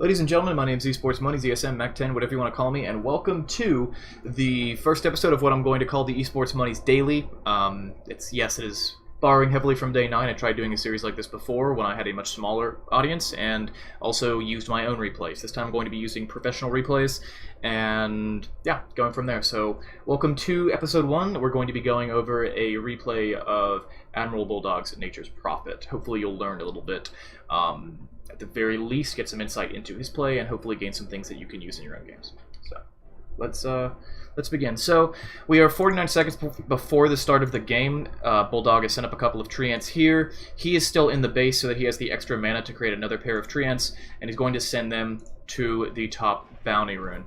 Ladies and gentlemen, my name is Esports Money, ZSM, Mac10, whatever you want to call me, and welcome to the first episode of what I'm going to call the Esports Money's Daily. It is borrowing heavily from Day 9. I tried doing a series like this before when I had a much smaller audience, and also used my own replays. This time I'm going to be using professional replays, and yeah, going from there. So, welcome to Episode 1. We're going to be going over a replay of AdmiralBulldog's Nature's Prophet. Hopefully you'll learn a little bit. At the very least, get some insight into his play, and hopefully gain some things that you can use in your own games. So, let's begin. So, we are 49 seconds before the start of the game. Bulldog has sent up a couple of treants here. He is still in the base so that he has the extra mana to create another pair of treants, and he's going to send them to the top bounty rune.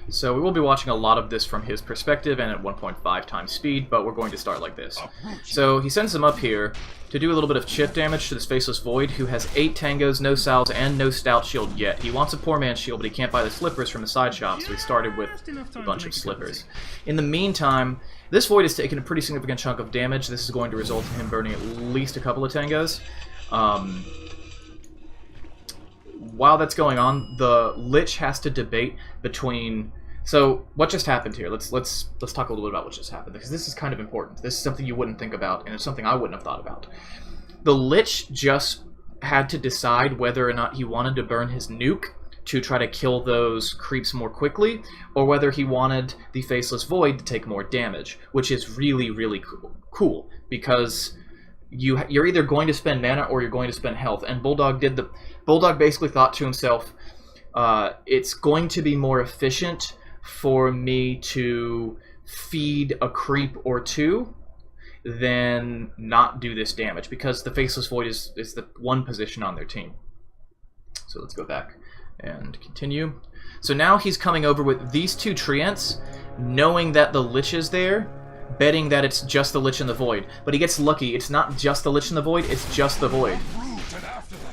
So we will be watching a lot of this from his perspective and at 1.5 times speed, but we're going to start like this. So he sends them up here to do a little bit of chip damage to this Faceless Void, who has 8 tangos, no salves, and no stout shield yet. He wants a poor man's shield, but he can't buy the slippers from the side shop, so he started with a bunch of slippers. In the meantime, this Void has taken a pretty significant chunk of damage. This is going to result in him burning at least a couple of tangos. While that's going on, the Lich has to debate between... So, what just happened here? Let's talk a little bit about what just happened, because this is kind of important. This is something you wouldn't think about, and it's something I wouldn't have thought about. The Lich just had to decide whether or not he wanted to burn his nuke to try to kill those creeps more quickly, or whether he wanted the Faceless Void to take more damage, which is really, really cool, because you're either going to spend mana or you're going to spend health, and Bulldog basically thought to himself, it's going to be more efficient for me to feed a creep or two than not do this damage, because the Faceless Void is the one position on their team. So let's go back and continue. So now he's coming over with these 2 treants, knowing that the Lich is there, betting that it's just the Lich and the Void. But he gets lucky. It's not just the Lich and the Void, it's just the Void.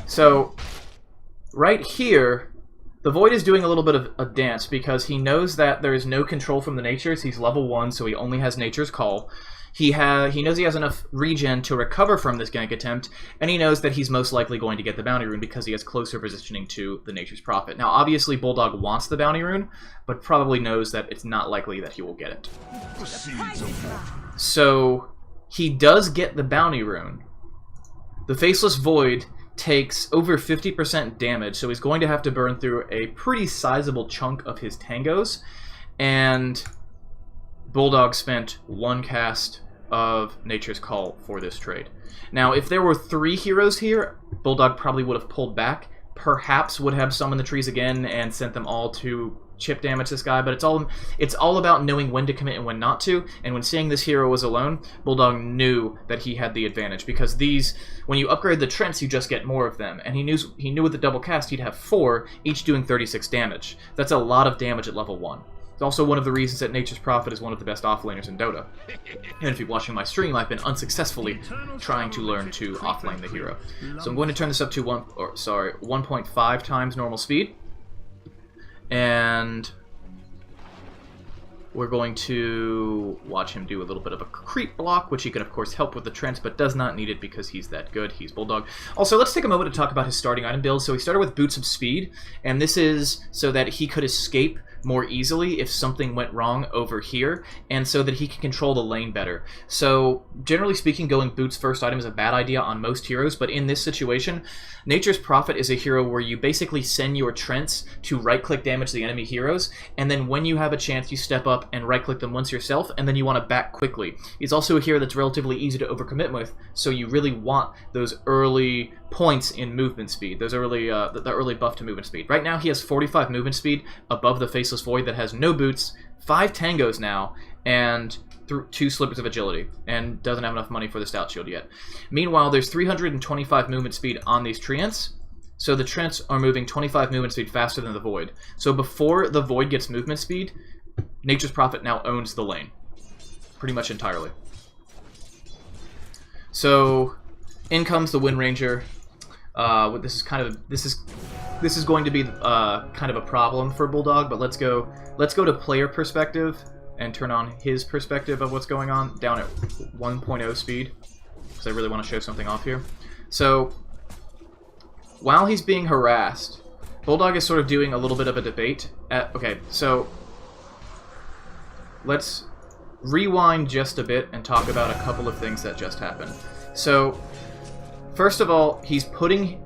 So, right here, the Void is doing a little bit of a dance, because he knows that there is no control from the Natures. He's level 1, so he only has Nature's Call. He knows he has enough regen to recover from this gank attempt, and he knows that he's most likely going to get the bounty rune because he has closer positioning to the Nature's Prophet. Now, obviously, Bulldog wants the bounty rune, but probably knows that it's not likely that he will get it. So, he does get the bounty rune. The Faceless Void takes over 50% damage, so he's going to have to burn through a pretty sizable chunk of his tangos, and Bulldog spent 1 cast of Nature's Call for this trade. Now, if there were 3 heroes here, Bulldog probably would have pulled back, perhaps would have summoned the trees again and sent them all to chip damage this guy, but it's all about knowing when to commit and when not to, and when seeing this hero was alone, Bulldog knew that he had the advantage, because when you upgrade the Trents, you just get more of them, and he knew with the double cast he'd have 4, each doing 36 damage. That's a lot of damage at level 1. It's also one of the reasons that Nature's Prophet is one of the best offlaners in Dota. And if you're watching my stream, I've been unsuccessfully trying to learn to offlane the hero. So I'm going to turn this up to 1.5 times normal speed. And we're going to watch him do a little bit of a creep block, which he can of course help with the Trents, but does not need it because he's that good. He's Bulldog. Also, let's take a moment to talk about his starting item build. So he started with Boots of Speed, and this is so that he could escape more easily if something went wrong over here, and so that he can control the lane better. So, generally speaking, going Boots first item is a bad idea on most heroes, but in this situation, Nature's Prophet is a hero where you basically send your Trents to right-click damage the enemy heroes, and then when you have a chance, you step up and right-click them once yourself, and then you want to back quickly. He's also a hero that's relatively easy to overcommit with, so you really want those early points in movement speed, those early the early buff to movement speed. Right now, he has 45 movement speed above the Faceless Void that has no boots, 5 tangos now, and 2 slippers of agility, and doesn't have enough money for the stout shield yet. Meanwhile, there's 325 movement speed on these treants, so the treants are moving 25 movement speed faster than the Void. So before the Void gets movement speed, Nature's Prophet now owns the lane, pretty much entirely. So in comes the Wind Ranger. This is going to be kind of a problem for Bulldog, but let's go to player perspective and turn on his perspective of what's going on down at 1.0 speed, because I really want to show something off here. So while he's being harassed Bulldog is sort of doing a little bit of a debate. Okay, so let's rewind just a bit and talk about a couple of things that just happened. So, first of all, he's putting...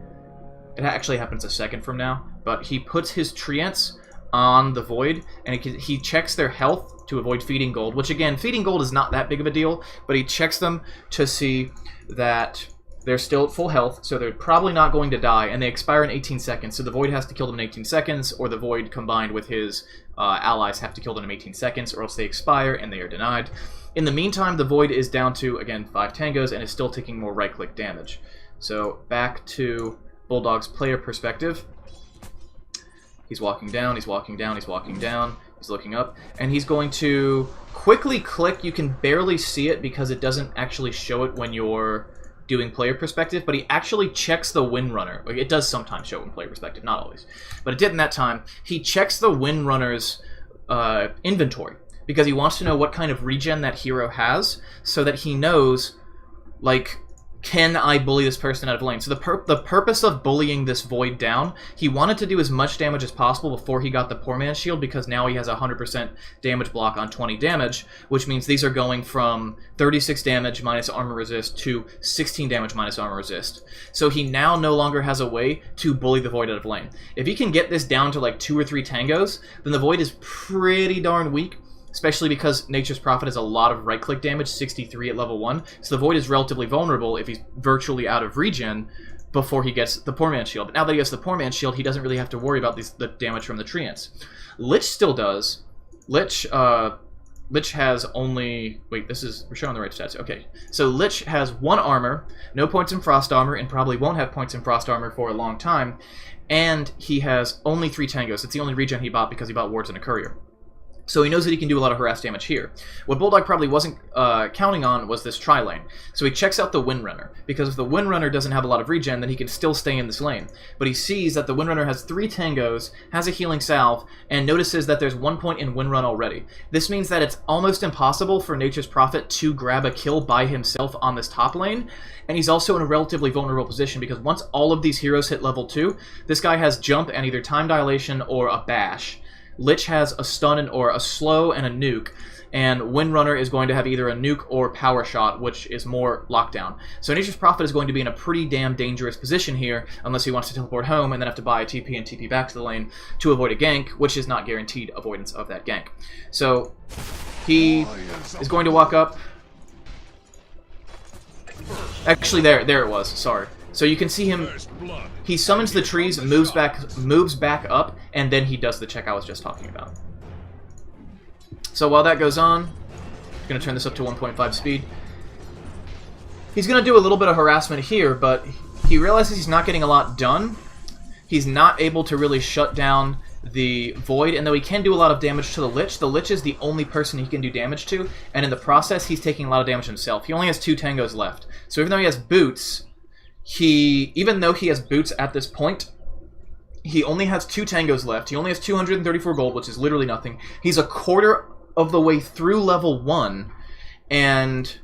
It actually happens a second from now, but he puts his Treants on the Void, and he checks their health to avoid feeding gold, which again, feeding gold is not that big of a deal, but he checks them to see that they're still at full health, so they're probably not going to die, and they expire in 18 seconds, so the Void has to kill them in 18 seconds, or the Void combined with his allies have to kill them in 18 seconds, or else they expire and they are denied. In the meantime, the Void is down to, again, 5 tangos, and is still taking more right-click damage. So, back to Bulldog's player perspective. He's walking down, he's walking down, he's walking down, he's looking up, and he's going to quickly click. You can barely see it because it doesn't actually show it when you're doing player perspective, but he actually checks the Windrunner. It does sometimes show it in player perspective, not always. But it did in that time. He checks the Windrunner's inventory because he wants to know what kind of regen that hero has so that he knows, like, can I bully this person out of lane? So the purpose of bullying this Void down, he wanted to do as much damage as possible before he got the Poor Man's Shield, because now he has a 100% damage block on 20 damage, which means these are going from 36 damage minus armor resist to 16 damage minus armor resist. So he now no longer has a way to bully the Void out of lane. If he can get this down to like 2 or 3 tangos, then the Void is pretty darn weak, especially because Nature's Prophet has a lot of right-click damage, 63 at level 1, so the Void is relatively vulnerable if he's virtually out of regen before he gets the Poor Man's Shield. But now that he gets the Poor Man's Shield, he doesn't really have to worry about the damage from the Treants. Lich still does. Lich has only... Wait, we're showing the right stats. Okay, so Lich has 1 armor, no points in Frost Armor, and probably won't have points in Frost Armor for a long time, and he has only 3 tangos. It's the only regen he bought because he bought Wards and a Courier. So he knows that he can do a lot of harass damage here. What Bulldog probably wasn't counting on was this tri-lane. So he checks out the Windrunner, because if the Windrunner doesn't have a lot of regen, then he can still stay in this lane. But he sees that the Windrunner has 3 tangos, has a healing salve, and notices that there's 1 point in Windrun already. This means that it's almost impossible for Nature's Prophet to grab a kill by himself on this top lane, and he's also in a relatively vulnerable position, because once all of these heroes hit level 2, this guy has jump and either time dilation or a bash. Lich has a stun or a slow and a nuke, and Windrunner is going to have either a nuke or power shot, which is more lockdown. So Nature's Prophet is going to be in a pretty damn dangerous position here, unless he wants to teleport home and then have to buy a TP and TP back to the lane to avoid a gank, which is not guaranteed avoidance of that gank. So he is going to walk up. Actually, there it was. Sorry. So you can see him, he summons the trees, moves back up, and then he does the check I was just talking about. So while that goes on, I'm going to turn this up to 1.5 speed. He's going to do a little bit of harassment here, but he realizes he's not getting a lot done. He's not able to really shut down the Void, and though he can do a lot of damage to the Lich is the only person he can do damage to, and in the process he's taking a lot of damage himself. He only has 2 tangos left. So even though he has boots, even though he has boots at this point, he only has 2 tangos left. He only has 234 gold, which is literally nothing. He's a quarter of the way through level 1, and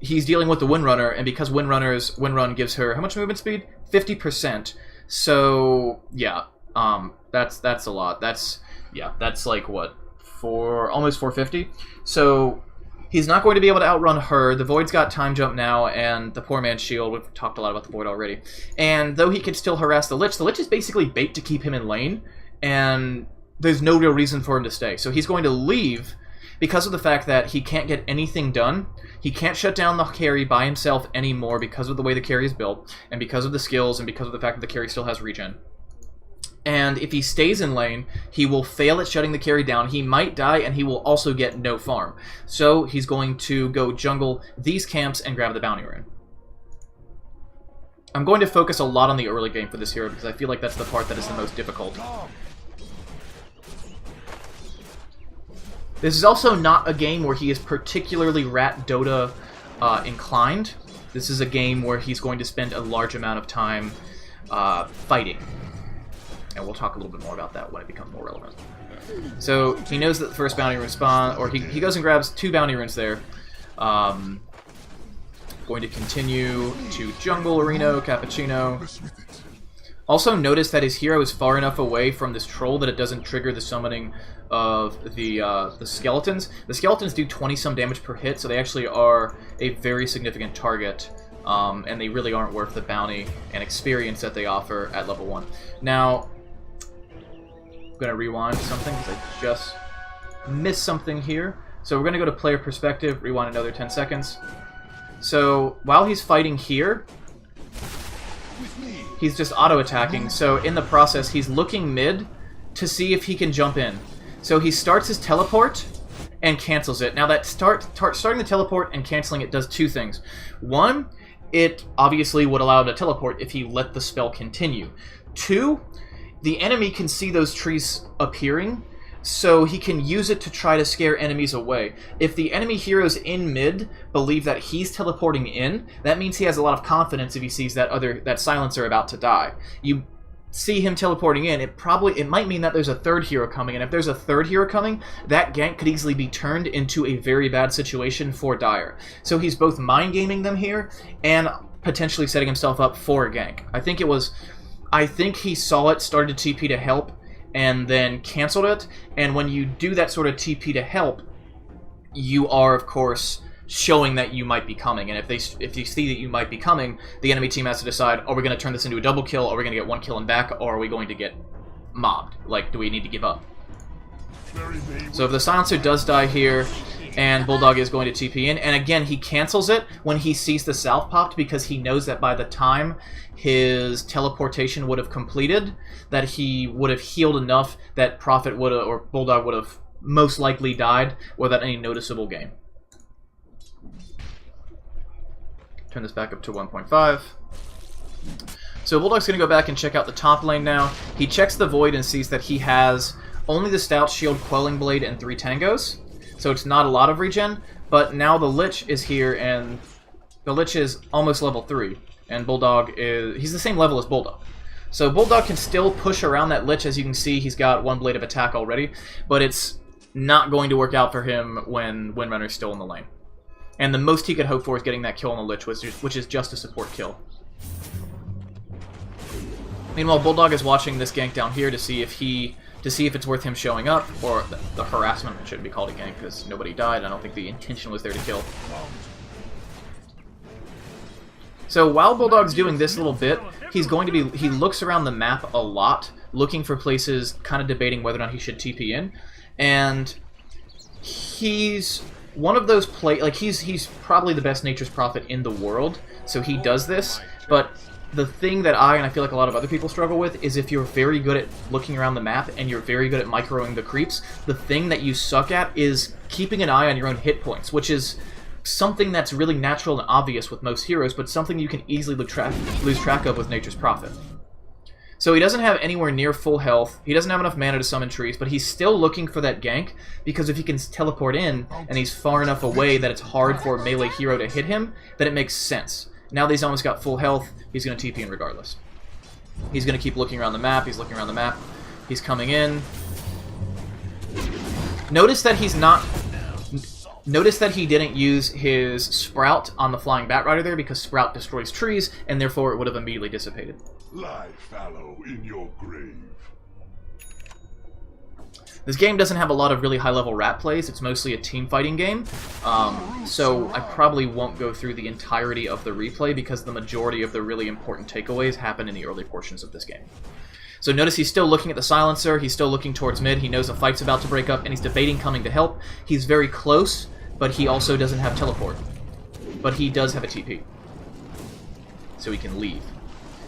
he's dealing with the Windrunner, and because Windrunner's Windrun gives her, how much movement speed? 50%. So, yeah, that's a lot. That's like, what, almost 450? So he's not going to be able to outrun her. The Void's got time jump now, and the Poor Man's Shield. We've talked a lot about the Void already. And though he can still harass the Lich is basically bait to keep him in lane, and there's no real reason for him to stay. So he's going to leave because of the fact that he can't get anything done. He can't shut down the carry by himself anymore because of the way the carry is built, and because of the skills, and because of the fact that the carry still has regen. And if he stays in lane, he will fail at shutting the carry down. He might die, and he will also get no farm. So he's going to go jungle these camps and grab the bounty rune. I'm going to focus a lot on the early game for this hero because I feel like that's the part that is the most difficult. This is also not a game where he is particularly Rat Dota inclined. This is a game where he's going to spend a large amount of time fighting. And we'll talk a little bit more about that when it becomes more relevant. So he knows that the first bounty rune spawn, or he goes and grabs 2 bounty runes there. Going to continue to jungle Reno, Cappuccino. Also notice that his hero is far enough away from this troll that it doesn't trigger the summoning of the skeletons. The skeletons do 20-some damage per hit, so they actually are a very significant target, and they really aren't worth the bounty and experience that they offer at level 1. Now, I'm going to rewind something because I just missed something here. So we're going to go to player perspective, rewind another 10 seconds. So while he's fighting here, he's just auto-attacking, so in the process, he's looking mid to see if he can jump in. So he starts his teleport and cancels it. Now that starting the teleport and canceling it does two things. One, it obviously would allow him to teleport if he let the spell continue. Two, the enemy can see those trees appearing, so he can use it to try to scare enemies away. If the enemy heroes in mid believe that he's teleporting in, that means he has a lot of confidence if he sees that silencer about to die. You see him teleporting in, it might mean that there's a third hero coming, and if there's a third hero coming, that gank could easily be turned into a very bad situation for Dire. So he's both mind gaming them here and potentially setting himself up for a gank. I think he saw it, started to TP to help, and then canceled it. And when you do that sort of TP to help, you are, of course, showing that you might be coming. And if you see that you might be coming, the enemy team has to decide, are we going to turn this into a double kill, are we going to get one kill and back, or are we going to get mobbed? Like, do we need to give up? So if the silencer does die here, and Bulldog is going to TP in, and again, he cancels it when he sees the salve popped, because he knows that by the time his teleportation would have completed, that he would have healed enough that Prophet would have, or Bulldog would have most likely died without any noticeable gain. Turn this back up to 1.5. So Bulldog's going to go back and check out the top lane now. He checks the Void and sees that he has only the Stout Shield, Quelling Blade, and 3 Tangos. So it's not a lot of regen, but now the Lich is here, and the Lich is almost level 3, and he's the same level as Bulldog. So Bulldog can still push around that Lich. As you can see, he's got 1 blade of attack already, but it's not going to work out for him when Windrunner's still in the lane. And the most he could hope for is getting that kill on the Lich, which is just a support kill. Meanwhile, Bulldog is watching this gank down here to see if it's worth him showing up, or the harassment. It shouldn't be called a gank because nobody died. I don't think the intention was there to kill. So while Bulldog's doing this little bit, he looks around the map a lot, looking for places, kind of debating whether or not he should TP in, and he's one of those he's probably the best Nature's Prophet in the world, so he does this, but the thing that I feel like a lot of other people struggle with is if you're very good at looking around the map and you're very good at microing the creeps, the thing that you suck at is keeping an eye on your own hit points, which is something that's really natural and obvious with most heroes, but something you can easily lose track of with Nature's Prophet. So he doesn't have anywhere near full health, he doesn't have enough mana to summon trees, but he's still looking for that gank, because if he can teleport in, and he's far enough away that it's hard for a melee hero to hit him, then it makes sense. Now that he's almost got full health, he's going to TP in regardless. He's going to keep looking around the map, he's looking around the map, he's coming in. Notice that he didn't use his Sprout on the Flying Bat Rider there, because Sprout destroys trees, and therefore it would have immediately dissipated. Lie fallow in your grave. This game doesn't have a lot of really high-level rat plays. It's mostly a team-fighting game, so I probably won't go through the entirety of the replay because the majority of the really important takeaways happen in the early portions of this game. So notice he's still looking at the silencer, he's still looking towards mid, he knows a fight's about to break up, and he's debating coming to help. He's very close, but he also doesn't have teleport. But he does have a TP. So he can leave.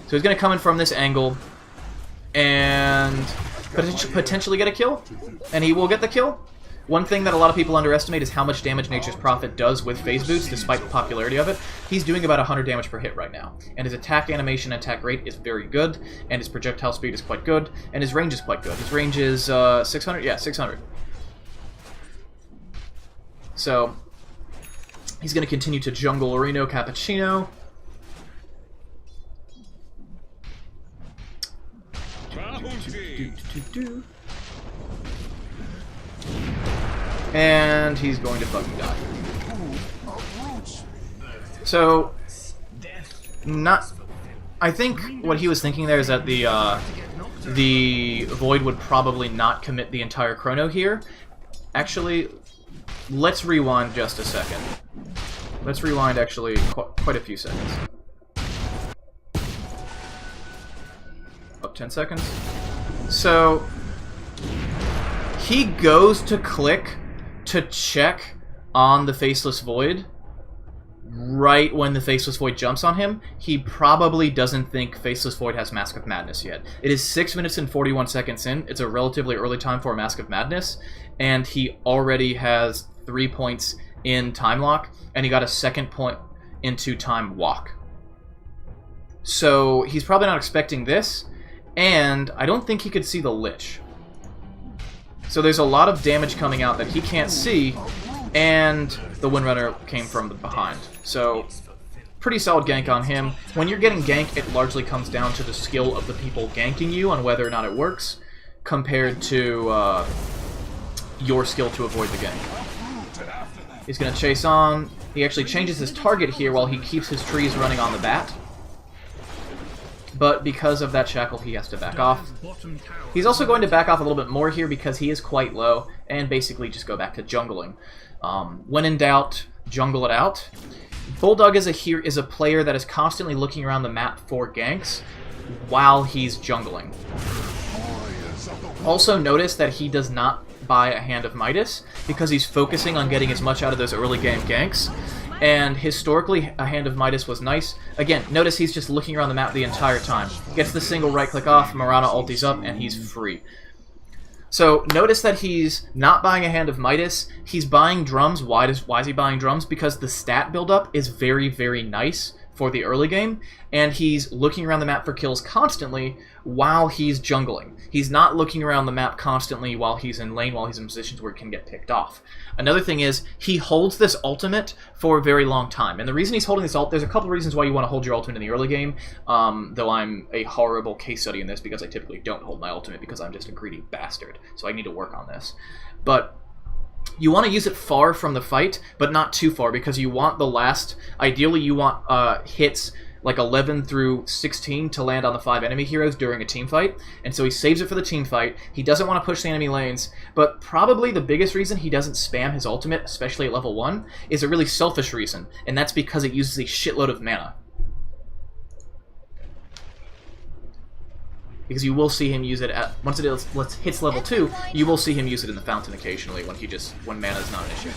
So he's going to come in from this angle, and potentially get a kill, and he will get the kill. One thing that a lot of people underestimate is how much damage Nature's Prophet does with phase boots, despite the popularity of it. He's doing about 100 damage per hit right now, and his attack animation and attack rate is very good, and his projectile speed is quite good, and his range is quite good. His range is 600? Yeah, 600. So he's going to continue to jungle Reno Cappuccino. And he's going to fucking die. I think what he was thinking there is that the Void would probably not commit the entire chrono here. Actually, let's rewind just a second. Let's rewind actually quite a few seconds. Up 10 seconds. So he goes to click to check on the Faceless Void right when the Faceless Void jumps on him. He probably doesn't think Faceless Void has Mask of Madness yet. It is 6 minutes and 41 seconds in. It's a relatively early time for a Mask of Madness, and he already has 3 points in Time Lock, and he got a second point into Time Walk. So he's probably not expecting this, and I don't think he could see the Lich. So there's a lot of damage coming out that he can't see, and the Windrunner came from behind. So, pretty solid gank on him. When you're getting ganked, it largely comes down to the skill of the people ganking you on whether or not it works, compared to your skill to avoid the gank. He's going to chase on. He actually changes his target here while he keeps his trees running on the bat. But because of that shackle, he has to back off. He's also going to back off a little bit more here because he is quite low, and basically just go back to jungling. When in doubt, jungle it out. Bulldog is a player that is constantly looking around the map for ganks while he's jungling. Also notice that he does not buy a Hand of Midas because he's focusing on getting as much out of those early game ganks. And historically, a Hand of Midas was nice. Again, notice he's just looking around the map the entire time. Gets the single right-click off, Mirana ultis up, and he's free. So notice that he's not buying a Hand of Midas. He's buying drums. Why is he buying drums? Because the stat buildup is very, very nice for the early game, and he's looking around the map for kills constantly while he's jungling. He's not looking around the map constantly while he's in lane, while he's in positions where he can get picked off. Another thing is, he holds this ultimate for a very long time. And the reason he's holding this ult, there's a couple reasons why you want to hold your ultimate in the early game, though I'm a horrible case study in this because I typically don't hold my ultimate because I'm just a greedy bastard. So I need to work on this. But you want to use it far from the fight, but not too far, because you want the last... Ideally, you want hits like 11 through 16 to land on the 5 enemy heroes during a team fight, and so he saves it for the team fight. He doesn't want to push the enemy lanes, but probably the biggest reason he doesn't spam his ultimate, especially at level 1, is a really selfish reason, and that's because it uses a shitload of mana. Because you will see him use it at... Once it hits level 2, you will see him use it in the fountain occasionally when mana is not an issue.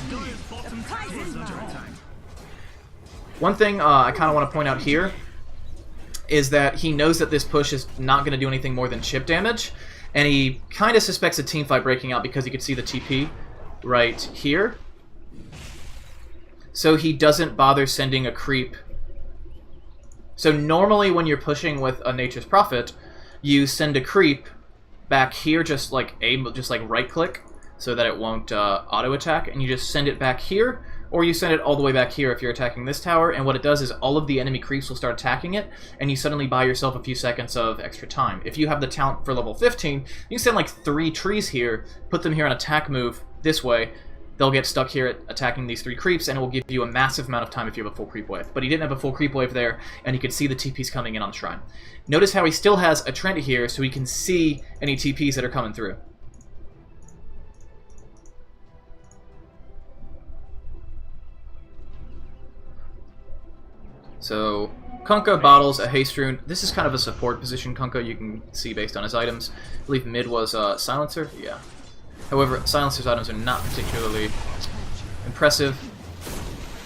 One thing I kind of want to point out here is that he knows that this push is not going to do anything more than chip damage, and he kind of suspects a teamfight breaking out because he could see the TP right here. So he doesn't bother sending a creep. So normally when you're pushing with a Nature's Prophet, you send a creep back here, just like right click, so that it won't auto attack, and you just send it back here, or you send it all the way back here if you're attacking this tower, and what it does is all of the enemy creeps will start attacking it, and you suddenly buy yourself a few seconds of extra time. If you have the talent for level 15, you can send like 3 trees here, put them here on attack move this way, they'll get stuck here at attacking these 3 creeps, and it will give you a massive amount of time if you have a full creep wave. But he didn't have a full creep wave there, and he could see the TPs coming in on the shrine. Notice how he still has a Trent here, so he can see any TPs that are coming through. So, Kunkka bottles a Haste Rune. This is kind of a support position Kunkka, you can see based on his items. I believe mid was Silencer, yeah. However, Silencer's items are not particularly impressive.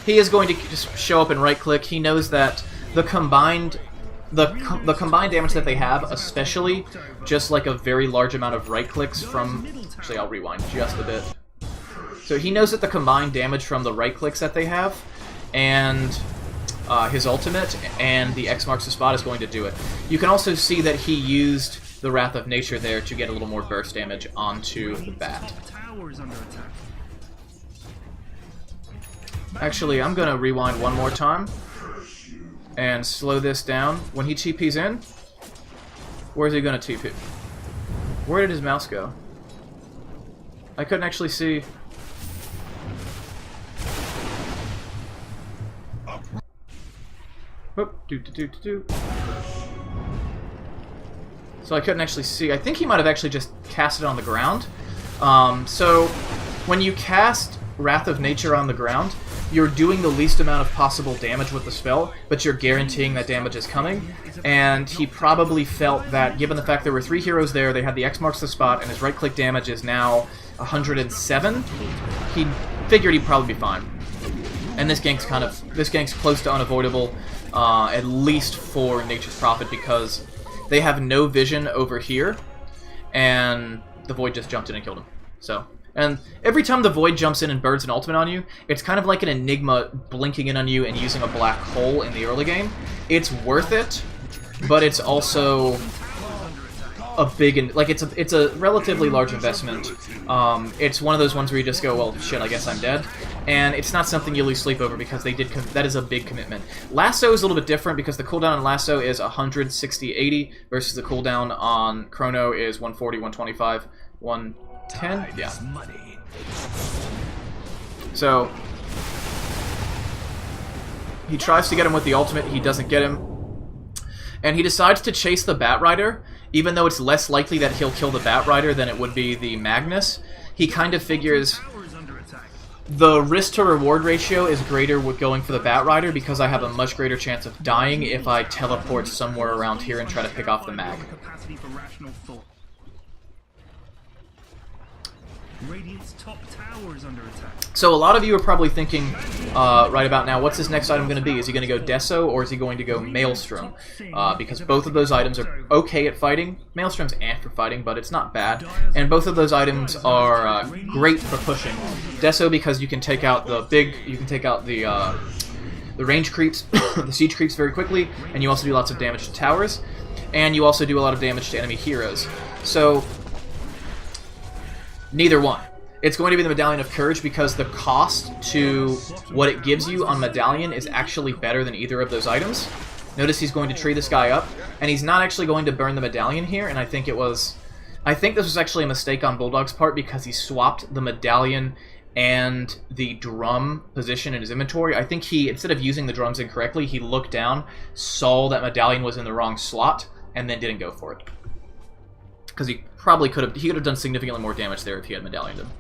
He is going to just show up and right-click. He knows that the combined damage that they have, especially just like a very large amount of right-clicks from... Actually, I'll rewind just a bit. So he knows that the combined damage from the right-clicks that they have, and his ultimate, and the X marks the spot is going to do it. You can also see that he used the Wrath of Nature there to get a little more burst damage onto the bat. Actually, I'm going to rewind one more time and slow this down. When he TP's in, where's he going to TP? Where did his mouse go? I couldn't actually see. Whoop, do. So I couldn't actually see. I think he might have actually just cast it on the ground. So when you cast Wrath of Nature on the ground, you're doing the least amount of possible damage with the spell, but you're guaranteeing that damage is coming. And he probably felt that, given the fact there were 3 heroes there, they had the X marks the spot, and his right-click damage is now 107, he figured he'd probably be fine. And this gank's close to unavoidable, at least for Nature's Prophet, because they have no vision over here, and the Void just jumped in and killed him. So, and every time the Void jumps in and birds an ultimate on you, it's kind of like an Enigma blinking in on you and using a black hole in the early game. It's worth it, but it's also a big, like, it's a relatively large investment. It's one of those ones where you just go, well, shit, I guess I'm dead. And it's not something you lose sleep over, because they did that is a big commitment. Lasso is a little bit different, because the cooldown on Lasso is 160, 80, versus the cooldown on Chrono is 140, 125, 110? Yeah. So, he tries to get him with the ultimate, he doesn't get him. And he decides to chase the Batrider, even though it's less likely that he'll kill the Batrider than it would be the Magnus. He kind of figures the risk-to-reward ratio is greater with going for the Batrider, because I have a much greater chance of dying if I teleport somewhere around here and try to pick off the Mag. Radiant's top tower is under attack. So a lot of you are probably thinking right about now, what's his next item going to be? Is he going to go Deso, or is he going to go Maelstrom? Because both of those items are okay at fighting. Maelstrom's for fighting, but it's not bad. And both of those items are great for pushing. Deso, because you can take out the range creeps, the siege creeps very quickly, and you also do lots of damage to towers, and you also do a lot of damage to enemy heroes. So neither one. It's going to be the Medallion of Courage, because the cost to what it gives you on Medallion is actually better than either of those items. Notice he's going to tree this guy up, and he's not actually going to burn the Medallion here, and I think this was actually a mistake on Bulldog's part, because he swapped the Medallion and the drum position in his inventory. I think he, instead of using the drums incorrectly, he looked down, saw that Medallion was in the wrong slot, and then didn't go for it. Because he probably could have done significantly more damage there if he had Medallioned him.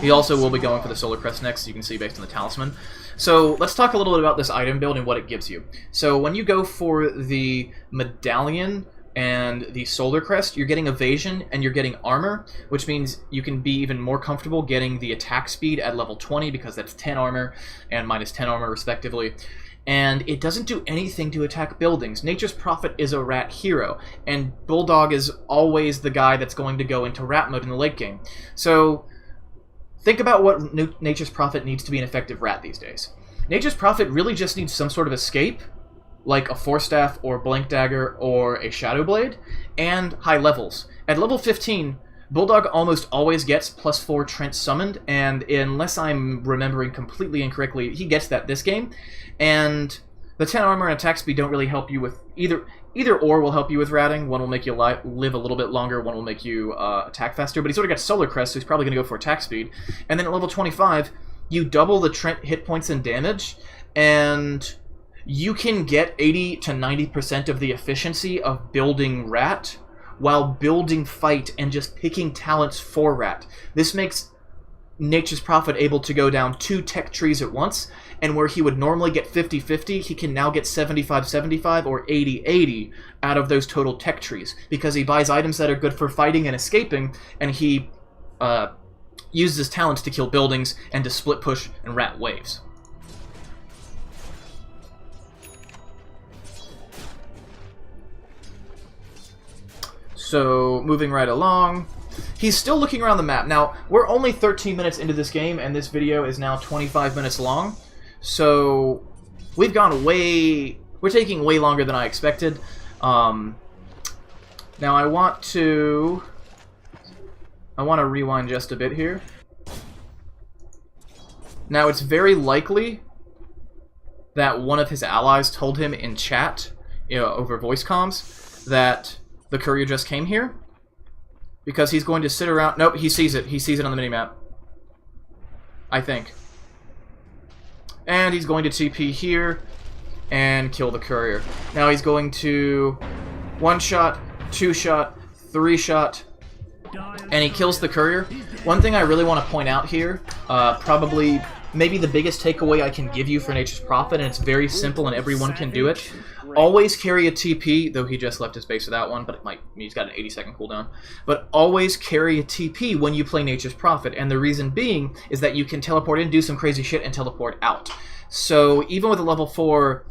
He also will be going for the Solar Crest next, you can see based on the Talisman. So let's talk a little bit about this item build and what it gives you. So when you go for the Medallion and the Solar Crest, you're getting evasion and you're getting armor, which means you can be even more comfortable getting the attack speed at level 20, because that's 10 armor and minus 10 armor respectively. And it doesn't do anything to attack buildings. Nature's Prophet is a rat hero, and Bulldog is always the guy that's going to go into rat mode in the late game. So think about what Nature's Prophet needs to be an effective rat these days. Nature's Prophet really just needs some sort of escape, like a Force Staff or Blank Dagger or a Shadow Blade, and high levels. At level 15, Bulldog almost always gets +4 Trent summoned, and unless I'm remembering completely incorrectly, he gets that this game. And the 10 armor and attack speed don't really help you with either or will help you with ratting. One will make you live a little bit longer, one will make you attack faster, but he's already got Solar Crest, so he's probably going to go for attack speed. And then at level 25, you double the Trent hit points and damage, and you can get 80 to 90% of the efficiency of building rat while building fight and just picking talents for rat. This makes Nature's Prophet able to go down 2 tech trees at once, and where he would normally get 50-50, he can now get 75-75 or 80-80 out of those total tech trees, because he buys items that are good for fighting and escaping, and he uses his talents to kill buildings and to split push and rat waves. So, moving right along, he's still looking around the map. Now, we're only 13 minutes into this game, and this video is now 25 minutes long. So, we've gone way... We're taking way longer than I expected. Now, I want to rewind just a bit here. Now, it's very likely that one of his allies told him in chat, over voice comms, that the courier just came here, because he's going to sit around... Nope, he sees it. He sees it on the minimap, I think. And he's going to TP here and kill the courier. Now he's going to 1 shot, 2 shot, 3 shot, and he kills the courier. One thing I really want to point out here, probably maybe the biggest takeaway I can give you for Nature's Prophet, and it's very simple and everyone can do it. Always carry a TP, though he just left his base for that one, but he's got an 80-second cooldown. But always carry a TP when you play Nature's Prophet, and the reason being is that you can teleport in, do some crazy shit, and teleport out. So even with a level 4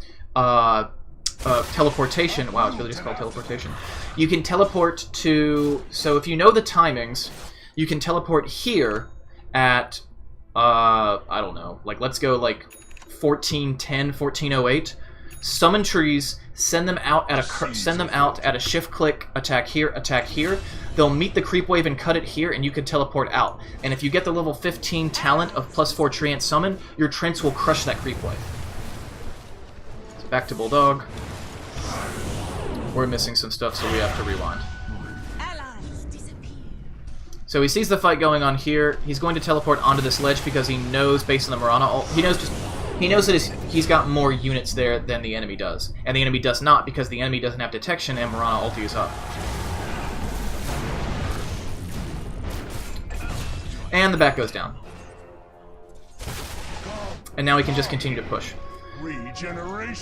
teleportation, wow, it's really just called teleportation, you can teleport to, so if you know the timings, you can teleport here at, I don't know, like let's go like 1410, 1408, summon trees, send them out at a shift click, attack here. They'll meet the creep wave and cut it here, and you can teleport out. And if you get the level 15 talent of +4 Treant Summon, your Trents will crush that creep wave. So back to Bulldog. We're missing some stuff, so we have to rewind. So he sees the fight going on here. He's going to teleport onto this ledge because he knows, based on the Mirana, he knows that he's got more units there than the enemy does. And the enemy does not, because the enemy doesn't have detection and Mirana ulti is up. And the back goes down. And now he can just continue to push.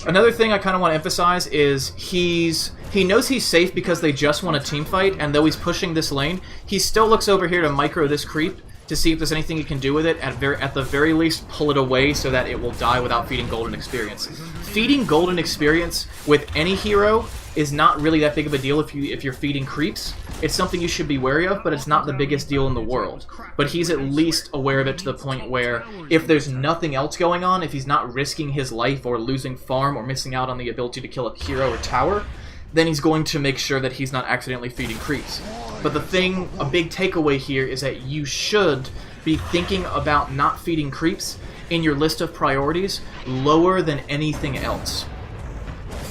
Another thing I kind of want to emphasize is he knows he's safe because they just won a team fight, and though he's pushing this lane, he still looks over here to micro this creep to see if there's anything he can do with it. At the very least, pull it away so that it will die without feeding golden experience. Feeding golden experience with any hero is not really that big of a deal if you're feeding creeps. It's something you should be wary of, but it's not the biggest deal in the world. But he's at least aware of it to the point where if there's nothing else going on, if he's not risking his life or losing farm or missing out on the ability to kill a hero or tower, then he's going to make sure that he's not accidentally feeding creeps. But a big takeaway here is that you should be thinking about not feeding creeps in your list of priorities lower than anything else.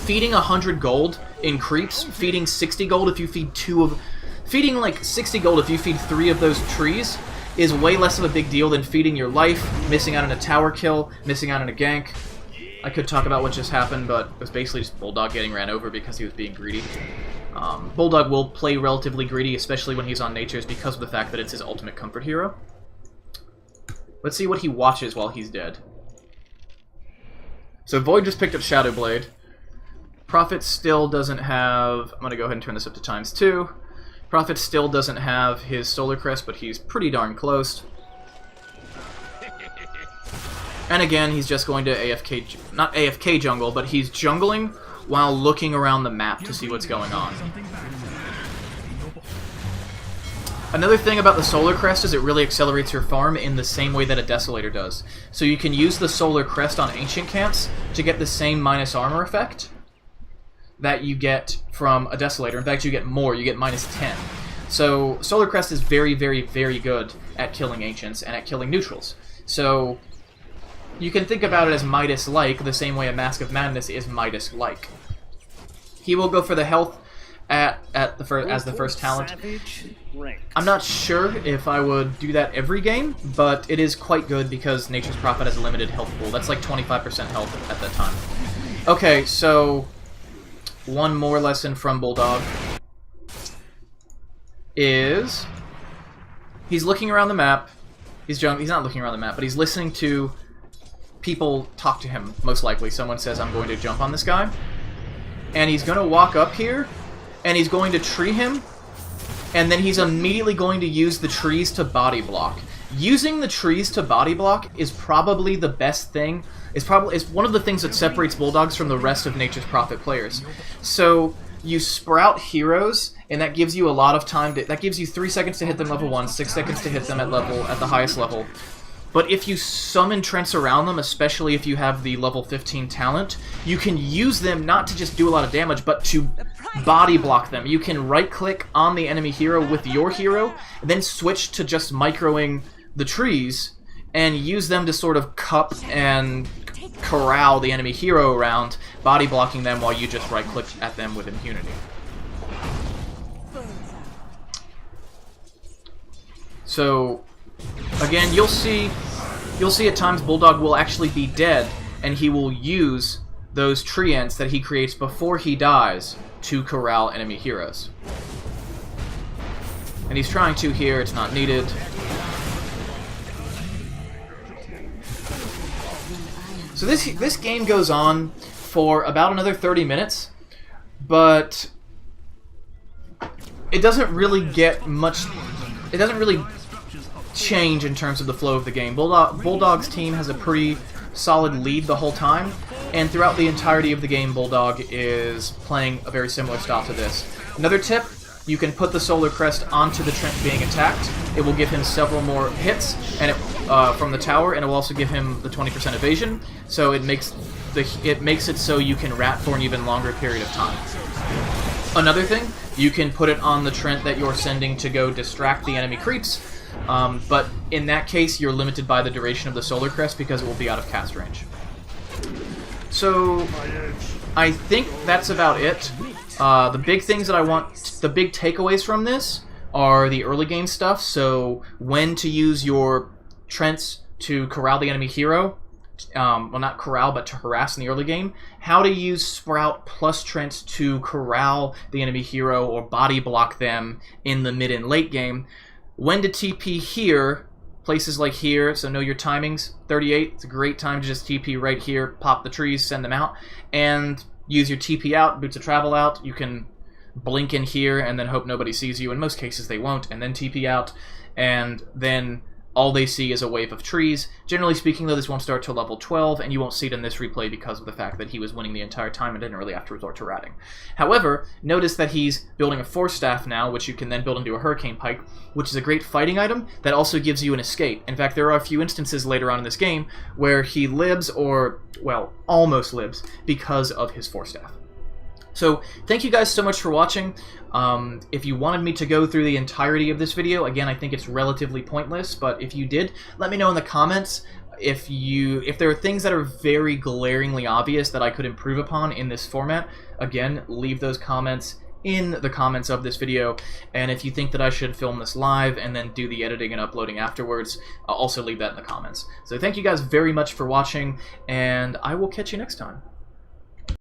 Feeding 100 gold in creeps, feeding 60 gold if you feed feeding like 60 gold if you feed 3 of those trees is way less of a big deal than feeding your life, missing out on a tower kill, missing out on a gank. I could talk about what just happened, but it was basically just Bulldog getting ran over because he was being greedy. Bulldog will play relatively greedy, especially when he's on Nature's, because of the fact that it's his ultimate comfort hero. Let's see what he watches while he's dead. So Void just picked up Shadow Blade. Prophet still doesn't have... I'm going to go ahead and turn this up to ×2. Prophet still doesn't have his Solar Crest, but he's pretty darn close. And again, he's just going to AFK... Not AFK jungle, but he's jungling while looking around the map to see what's going on. Another thing about the Solar Crest is it really accelerates your farm in the same way that a Desolator does. So you can use the Solar Crest on Ancient Camps to get the same minus armor effect that you get from a Desolator. In fact, you get more. You get -10. So Solar Crest is very, very, very good at killing Ancients and at killing neutrals. So you can think about it as Midas-like, the same way a Mask of Madness is Midas-like. He will go for the health as the first talent. I'm not sure if I would do that every game, but it is quite good because Nature's Prophet has a limited health pool. That's like 25% health at that time. Okay, so one more lesson from Bulldog is he's looking around the map. He's not looking around the map, but he's listening to people talk to him, most likely. Someone says, I'm going to jump on this guy. And he's going to walk up here, and he's going to tree him, and then he's immediately going to use the trees to body block. Using the trees to body block is probably the best thing. It's one of the things that separates Bulldogs from the rest of Nature's Prophet players. So you sprout heroes, and that gives you a lot of time. That gives you 3 seconds to hit them level 1, 6 seconds to hit them at the highest level. But if you summon Trents around them, especially if you have the level 15 talent, you can use them not to just do a lot of damage, but to body block them. You can right-click on the enemy hero with your hero, then switch to just microing the trees, and use them to sort of cup and corral the enemy hero around, body blocking them while you just right-click at them with impunity. So again, you'll see at times Bulldog will actually be dead, and he will use those treants that he creates before he dies to corral enemy heroes. And he's trying to here, it's not needed. So this game goes on for about another 30 minutes, but it doesn't really get much, it doesn't really change in terms of the flow of the game. Bulldog's team has a pretty solid lead the whole time, and throughout the entirety of the game, Bulldog is playing a very similar style to this. Another tip, you can put the Solar Crest onto the Trent being attacked. It will give him several more hits and from the tower, and it will also give him the 20% evasion, so it makes it so you can rat for an even longer period of time. Another thing, you can put it on the Trent that you're sending to go distract the enemy creeps, but in that case, you're limited by the duration of the Solar Crest because it will be out of cast range. So, I think that's about it. The big things that I want, the big takeaways from this are the early game stuff, so when to use your Trents to corral the enemy hero, well, not corral, but to harass in the early game, how to use Sprout plus Trents to corral the enemy hero or body block them in the mid and late game, when to TP here, places like here, so know your timings. 38, it's a great time to just TP right here, pop the trees, send them out, and use your TP out, Boots of Travel out. You can blink in here and then hope nobody sees you. In most cases they won't, and then TP out, and then all they see is a wave of trees. Generally speaking, though, this won't start till level 12, and you won't see it in this replay because of the fact that he was winning the entire time and didn't really have to resort to ratting. However, notice that he's building a Force Staff now, which you can then build into a Hurricane Pike, which is a great fighting item that also gives you an escape. In fact, there are a few instances later on in this game where he libs, or, well, almost libs, because of his Force Staff. So, thank you guys so much for watching. If you wanted me to go through the entirety of this video, again, I think it's relatively pointless, but if you did, let me know in the comments if there are things that are very glaringly obvious that I could improve upon in this format. Again, leave those comments in the comments of this video, and if you think that I should film this live and then do the editing and uploading afterwards, also leave that in the comments. So thank you guys very much for watching, and I will catch you next time.